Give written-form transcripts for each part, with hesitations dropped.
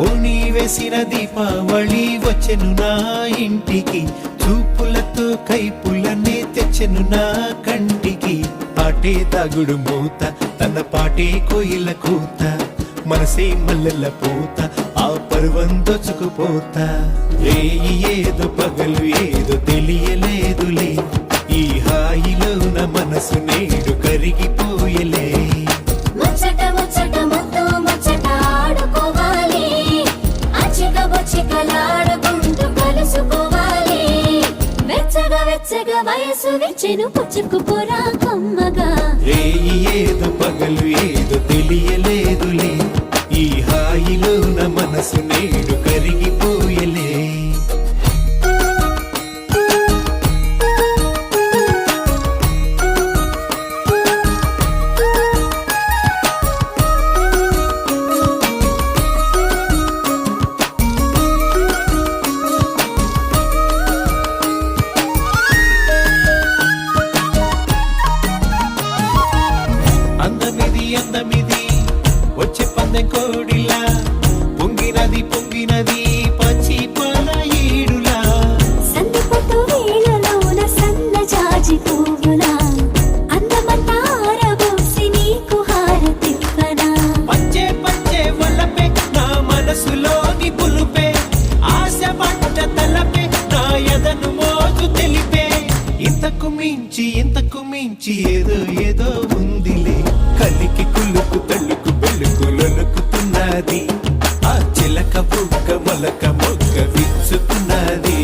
ఓణి వేసిన దీపావళి వచ్చెను నా ఇంటికి, చూపులతో కైపులనే తెచ్చెను నా కంటికి. పాటే దాగుడు మూత, తన పాటే కోయిల కూత, మనసే మల్లెల పూత, ఆ పర్వం దోచుకుపోతా. రేయి ఏదో పగలు ఏదో తెలియలేదులే, ఈ హాయిలో నా మనసు నేడు కరిగిపోయలే. ముచ్చట ముచ్చట ముద్దు ముచ్చట ఆడుకోవాలి, చికలాడుకుంటూ కలుసుకోవాలి. వెచ్చగా వెచ్చగా వయసు విచ్చెను పుచ్చుకుపోరా కొమ్మగా. రేయి ఏదో పగలు ఏదో తెలియలేదులే, ఈ హాయిలో నా మనసు నేడు కరిగిపోయలే. అందమిది వచ్చే పందె కోడిలా, పొంగినది పొంగినది పచ్చి పాల ఈడులా. సందిపొట్టు వేళలోన సన్న జాజి పువ్వులా, అందమంతా ఆరబోసి నీకు హారతివ్వనా. పచ్చే పచ్చే వలపే నా మనసులోని పులుపే, ఆశ పట్ట తలపే నా ఎదను మోజు తెలిపే. ఇంతకు మించి ఏదో ఏదో ఉందిలే, కలికి కులుకు తల్లుకు పెళ్ళుకు లొలుకుతున్నది, ఆ చిలక బుక్క మొలక మొగ్గ విచ్చుతున్నది.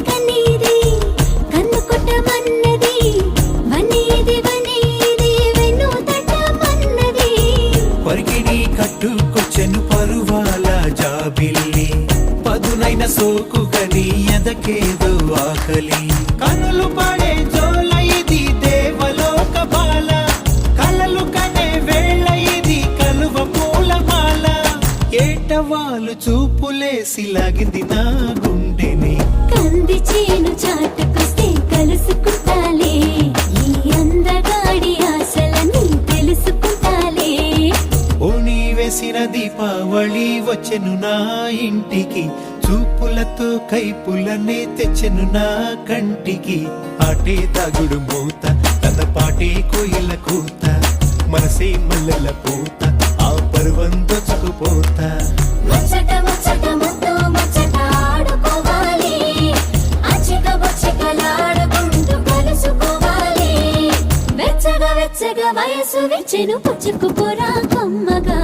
కన్నీది కన్ను కొట్టమన్నది, వనేది వెన్ను తట్టమన్నది. పరిగిణి కట్టుకొచ్చెను పరువాల జాబిల్లి, పదునైన సోకు గని ఎదకేదో ఆకలి. కనులు పడే జోల ఇది దేవలోక బాల, కలలు కనే వేళ ఇది కలువ పూలమాల. ఏటవాలు చూపులేసి లాగింది నా గుండెని, కంది చేను చాటుకొస్తే కలుసుకుంటాలే, ఈ అందగాడి ఆశలని తెలుసుకుంటాలే. ఓణి వేసిన దీపావళి వచ్చెను నా ఇంటికి, చూపులతో కైపులనే తెచ్చెను నా కంటికి. ఆటే తాగుడు మూత, తన పాటే కోయిల కూత, మనసే మల్లెల పూత, ఆ పర్వం దోచుకుపోతా. ముచ్చట ముచ్చట ముద్దు ముచ్చట ఆడుకోవాలి, చికలాడుకుంటూ కలుసుకోవాలి. వెచ్చగా వెచ్చగా వయసు విచ్చెను పుచ్చుకుపోరా కొమ్మగా.